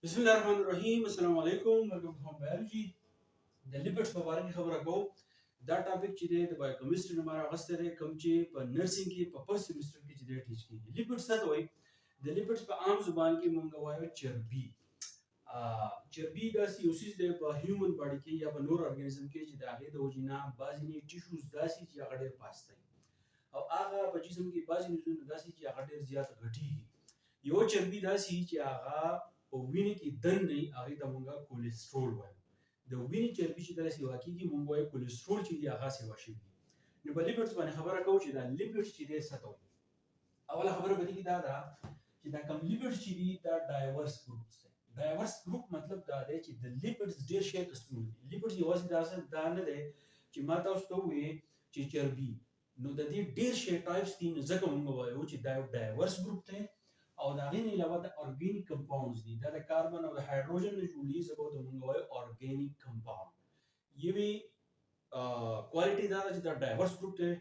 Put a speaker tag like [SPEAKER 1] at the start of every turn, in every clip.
[SPEAKER 1] بسم الله الرحمن الرحیم. السلام علیکم. ویلکم ټو بایولوژي. د لیپټس په اړه خبره کوم. دا ټاپک چې دی د بایوکیمستري نه راغسته دی، کوم چې په نرسنګ کې په فرست سیمستر کې چې دی ټیچ کیږي. لیپټس څه ته وایي؟ د لیپټس په عام زبان کې مونږ وایو چربي. چربي داسې یو څیز دی په هیومن باډي کې یا په نور ارګانیزم کې چې د هغې د وجې نه بعضې ټیشوز داسې چې هغه ډېر پاسته وي، او هغه په جسم کې بعضې نسلونه داسې چې هغه ډېر زیات غټېږي. یو چربي داسې چې هغه په وینې کې دننه وي، هغې ته مونږ کولیسټرول وایو. د وینې چربي چې کله سیوا کېږي مونږ وایو کولیسټرول چې دی هغه سیوا شوي دي. نو په لیپټس باندې خبره کوو چې دا لیپټس چې دی څه ته وایي. اوله خبره په دې کې دا ده چې دا کوم لیپټس چې دي دا ډایورس ګروپس دی. ډایورس ګروپ مطلب دا دی چې د لیپټس ډېر شی قسمونه دي. لیپټس یوازې دا نه دی چې ما تاسو ته ووایې چې چربي، نو د دې ډېر شی ټایپس دي. نو ځکه مونږ وایو چې دا یو ډایورس ګروپ دی. او د هغې نه علاوه د ارګینیک کمپاونډز دي، دا د کاربن او د هایدروجن نه جوړېږي. ځکه ورته مونږ وایو ارګینیک کمپاونډ. یوې کوالټي دا ده چې دا ډایورس ګروپ دی،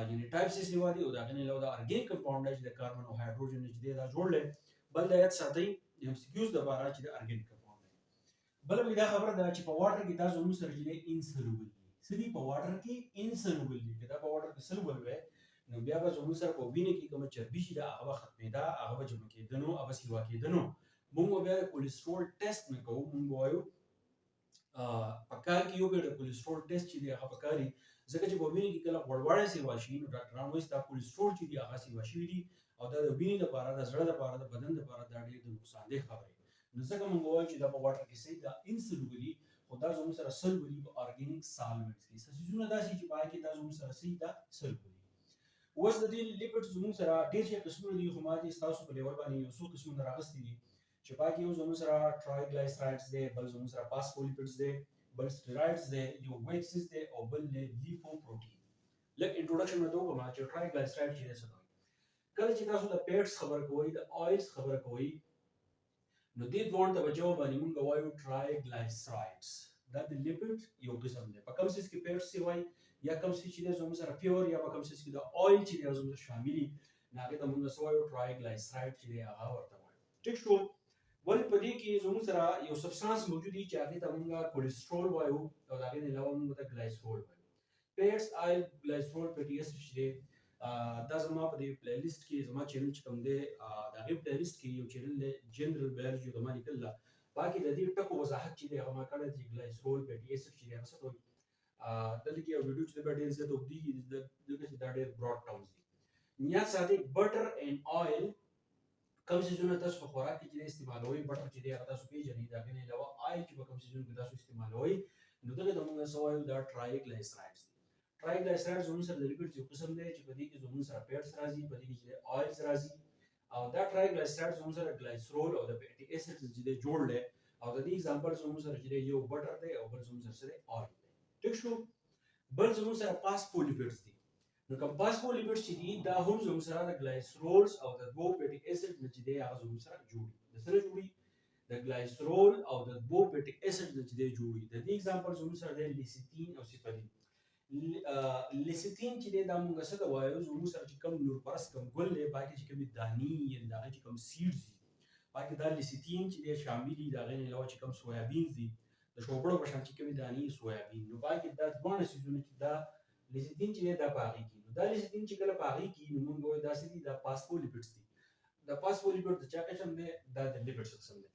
[SPEAKER 1] یعنې ټایپس یې سیوا دي، او د هغې نه علاوه د ارګینیک کمپاونډ دی چې د کاربن او هایدروجن نه چې دی دا جوړ دی. بل دا یاد ساتئ د ایم سی کیوز دپاره چې د ارګینیک کمپاونډ دی. بله پکې دا خبره ده چې په واټر کې دا زموږ سره چې دی انسولوبل دي. څه دي؟ په واټر کې انسولوبل دي. که دا په واټر کې سولوبل وی، نو بیا به زموږ سره په وینې کې کومه چربي چې ده هغه به ختمېده، هغه به جمع کېده نو، هغه به سیوا کېده نو. مونږ به بیا د کولیسټرول ټیسټ نه کوو. مونږ به وایو په کال کې یو ګډه کولیسټرول ټیسټ چې دی هغه پکاري، ځکه چې په وینې کې کله غوړوالی سیوا شي نو ډاکټران وایي ستا کولیسټرول چې دي هغه سیوا شوي دي، او دا د وینې لپاره، د زړه لپاره، د بدن لپاره دا ډېر د نقصان دeh خبره ده. نو ځکه مونږ وایو چې دا په واټر کې صحیح دا انسولوبل دي، خو دا زموږ سره سولوبل دي په ارګینیک سالونټس کې. څه څیزونه داسې چې په هغې کې دا زموږ سره صحیح دا سولوبل دي. اوس د دې لیپټس زموږ سره ډېر شي قسمونه دي، خو ما دې ستاسو په لیول باندې یو څو قسمونه راغستي دي چې په هغې کې یو زموږ سره ټرایګلایسرایډز دی، بل زموږ سره فاسفولیپټس دی، بل سټیرایډز دی، یو ویټ سیز دی، او بل دی لیپوپروټین. لږ انټروډکشن مې درته وکړم چې ټرایګلایسرایډ چې دی څه ته وایي. کله چې تاسو د پیټس خبره کوئ، د آیلز خبره کوئ، نو دې دواړو ته په جواب باندې مونږ وایو ټرایګلایسرایډز. دا د لیپټ یو قسم دی. په کوم څیز کې پیټس چې وایي، یا کوم څیز چې دی زموږ سره پیور، یا په کوم څیز کې د آیل چې دی زموږ سره شامل وي، نو هغې ته مونږ څه وایو؟ ټرایګلایسرایډ چې دی هغه ورته وایو. ټیک شو؟ ولې په دې کې زموږ سره یو سبسټانس موجود دی چې هغې ته مونږ کولیسټرول وایو، او د هغې نه علاوه مونږ ته ګلایسرول وایو. پیټس، آیل، ګلایسرول، فیټي اسید چې دی دا زما په دې پلی لیست کې زما چینل چې کوم دی د هغې پلی لیست کې یو چینل دی جنرل بایولوژي، د ما لیکل ده. په هغې کې د دې ټکو وضاحت چې دی هغه ما کړی دی چې ګلایسرول، فیټي اسید چې دی هغه څه ته وایي. دلته کې یو ویډیو چې دی بیا ډېر زیات اوږدېږي، ځکه چې دا ډېر براډ ټرمز دي. نیت ساتئ بټر اینډ آیل کوم څیزونه تاسو په خوراک کې چې دی استعمالوئ. بټر چې دی هغه تاسو پېژنئ، د هغې نه علاوه آیل چې په کوم څیزونو کې تاسو استعمالوئ، نو دغې ته مونږ څه وایو؟ دا ټرایګلایسرایډز دي. ټرایګلایسرایډ زموږ سره د لیپټس یو قسم دی چې په دې کې زموږ سره پیټس راځي، په دې کې چې دی آیلز راځي، او دا ټرایګلایسرایډ زموږ سره ګلایسرول او د فیټي اسید چې دی جوړ دی. او د دې اگزامپل زموږ سره چې دی یو بټر دی، او بل زموږ سره څه دی؟ آیل دی. ټیک شو؟ بل زموږ سره فاسفولیپټس دي. نو کوم فاسفولیپټس چې دي دا هم زموږ سره د ګلایسرولز او د دوو فیټي اسید نه چې دی هغه زموږ سره جوړي. د څه نه جوړي؟ د ګلایسرول او د دوو فیټي اسید نه چې دی جوړي. د دې اگزامپل زموږ سره دی لیسیتین او سیپرین. لیسیتین چې دی دا مونږ څه ته وایو؟ زموږ سره چې کوم نورپرست کوم ګل دی په هغې کې چې کومې دانې، یعنې د هغې چې کوم سیډز دي، په هغې کې دا لیسیتین چې دی شامل دي. د هغې نه علاوه چې کوم سویابینز دي، د شوګړو په شان چې کومې دانې سویابین، نو په هغې کې دا دواړه څیزونه چې دا لیسیتین چې دی دا په هغې کې، نو دا لیسیتین چې کله په هغې کې، نو مونږ وایو دا څه دي؟ دا فاسفولیپټس دي. دا فاسفولیپټ د چا قسم دی؟ دا د لیپټس قسم دی.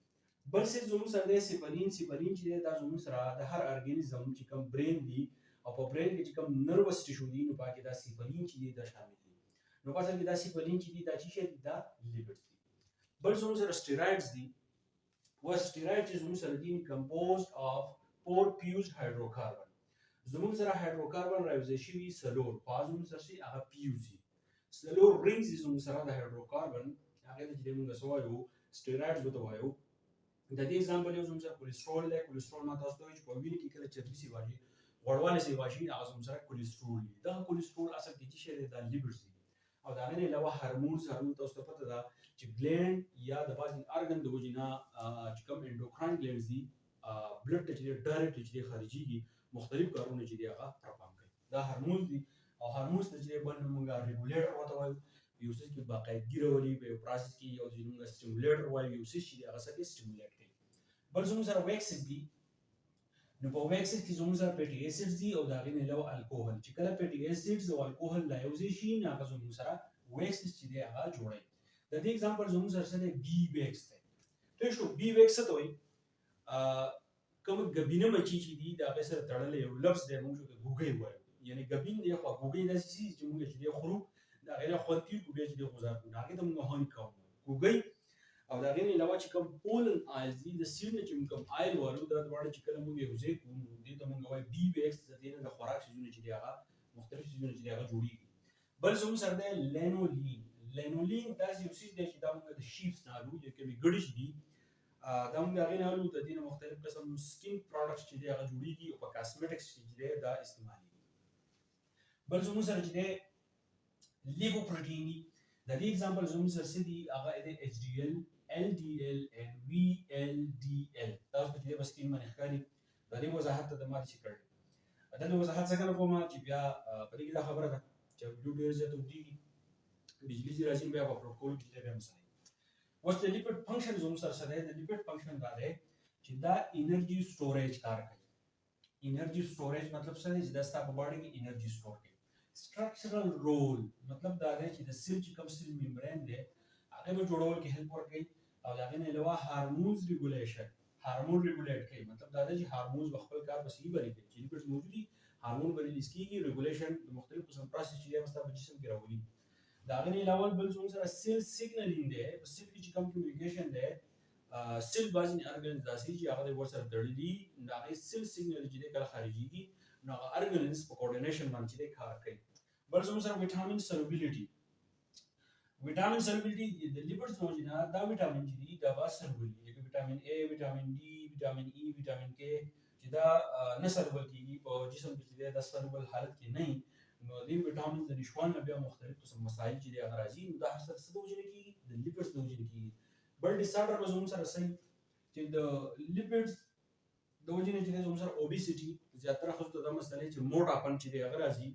[SPEAKER 1] بل څیز زموږ سره دی سیپرین. سیپرین چې دی دا زموږ سره د هر ارګانیزم چې کوم برین دي، او په برین کې چې کوم نروس ټیشو دي، نو په هغې کې دا سیپرین چې دی دا شامل دي. نو په اصل کې دا سیپرین چې دي دا څه شی دي؟ دا لیپټس دي. بل زموږ سره سټیرایډز دي. سټیرایډ چې زموږ سره دي کمپوزډ اف 4 فیوزډ هایدروکاربن. زموږ سره هایدروکاربن راوځي شوي څلور، خو هغه زموږ سره هغه فیوز دي. څلور رینګز دي زموږ سره د هایدروکاربن، هغې ته چې دی مونږ څه وایو؟ سټیرایډز ورته وایو. د دې اگزامپل یو زموږ سره کولیسټرول دی. کولیسټرول ما تاسو ته وایي چې په وینې کې کله چربي سیوا شي، غوړوالی سیوا شي، هغه زموږ سره کولیسټرول دي. دغه کولیسټرول اصل کې څه شی دی؟ دا لیپټس دي. او د هغې نه علاوه هارمونز تاسو ته پته ده چې ګلینډ یا د بعضې ارګن د وجې نه چې کوم انډوکراین ګلینډز دي بلډ ته چې دی ډایرکټلی چې دی خارجېږي، مختلف کارونه چې دی هغه پرفارم کوي. دا هارمونز دي. او هارمونز ته چې دی بل نوم مونږ ریګولیټر ورته وایو. یو څه کې باقاعدګي راولي په یو پروسس کې یو چې موږ سټیمولیټر وایو یو څه چې هغه څه کې سټیمولیټ کوي. بل زموږ سره ویکسید دي. نو په ویکسید کې زموږ سره فیټي اسیډز دي او د هغې نه علاوه الکوهل. چې کله فیټي اسیډز او الکوهل لا یو ځای شي نو هغه زموږ سره ویکسید چې دی هغه جوړوي. د دې اگزامپل زموږ سره څه دی؟ بي ویکس دی. ته شو بي ویکس څه ته وایي؟ کوم ګبینه مچۍ چې دي د هغې سره تړلی یو لفظ دی موږ ورته ګوګۍ وایو. یعنې ګبین دی خو ګوګۍ داسې څیز چې موږ چې دی خورو د هغې نه خوند تېر کړو بیا چې دی غوځار کړو نو هغې ته موږ هاني کوم ګوګۍ. او د هغې نه علاوه چې کوم پولن آیلز دي د سیډ نه چې موږ کوم آیل والو دا دواړه چې کله موږ یو ځای کړو نو دې ته موږ وایو بي ویکس. د دې نه د خوراک څیزونه چې دي هغه مختلف څیزونه چې دي هغه جوړېږي. بل زموږ سره دی لینولین. لینولین داسې یو څیز دی چې دا موږ د شیپس نه اخلو یا کومې ګډې چې دي دا موږ د هغې نه اخلو. د دې نه مختلف قسم سکین پروډکټس چې دي هغه جوړېږي او په کاسمیټکس چې دی دا استعمالېږي. بل زموږ سره چې دی لیپوپروټین دي. د دې اگزامپل زموږ سره څه دي؟ هغه دی HDL LDL and VLDL. تاسو ته چې دی په سکرین باندې ښکاري. د دې وضاحت ته د ما چې کړی د دې وضاحت څنګه کوم چې بیا په دې کې دا خبره ده چې ویډیو ډېر زیات اوږدېږي بجلي چې راځي بیا په اپلوډ کولو کې بیا مسئله. اوس د لیپټ فنکشن زموږ سره څه دی؟ د لیپټ فنکشن دا دی چې دا انرژي سټوریج کار کوي. انرژي سټوریج مطلب څه دی؟ چې دا ستا په باډي کې انرژي سټور کوي. سټرکچرل رول مطلب دا دی چې د سیل چې کوم سیل ممبرین دی هغې به جوړولو کې هیلپ ورکوي او د هغې نه علاوه هارمونز ریګولیشن هارمون ریګولیټ کوي. مطلب دا دی چې هارمونز به خپل کار په صحیح باندې کوي. چې لیپټس موجود دي هارمون به ریلیز کېږي. ریګولیشن د مختلف قسم پروسس چې دی هغه ستا په جسم کې راولي. د هغې نه علاوه بل زموږ سره سیل سیګنلینګ دی. په سیل کې چې کوم کمیونیکیشن دی سیل بعضې ارګنز داسې چې هغه د ورسره تړلي دي د هغې سیل سیګنل چې دی کله خارجېږي نو هغه ارګنز په کوارډینیشن باندې چې دی کار کوي. بل زموږ سره ویټامین سولوبیلیټي. ویټامین سولوبیلیټي د لیپټس نه وجې نه دا ویټامین چې دي دا به سولوبل دي. لکه ویټامین A ویټامین D ویټامین E ویټامین K چې دا نه سولوبل کېږي په جسم کې چې دی دا سولوبل حالت کې نه وي نو دې ویټامین د نشتوالي نه بیا مختلف قسم مسایل چې دی هغه راځي نو دا هر څه د څه د وجې نه کېږي؟ د لیپټس د وجې نه کېږي. بل ډسارډر به زموږ سره څه چې د لیپټس د وجې نه چې دی زموږ سره اوبیسټي زیاتره ښځو ته دا مسله چې موټاپن چې دی هغه راځي.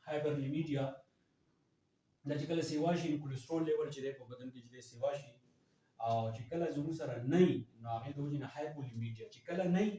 [SPEAKER 1] هایپرلیمیډیا دا چې کله سیوا شي کولېسټرول لیول چې دی په بدن کې چې دی سیوا شي او چې کله زموږ سره نه وي نو هغې د وجې نه هایپولیمیډیا چې کله نه وي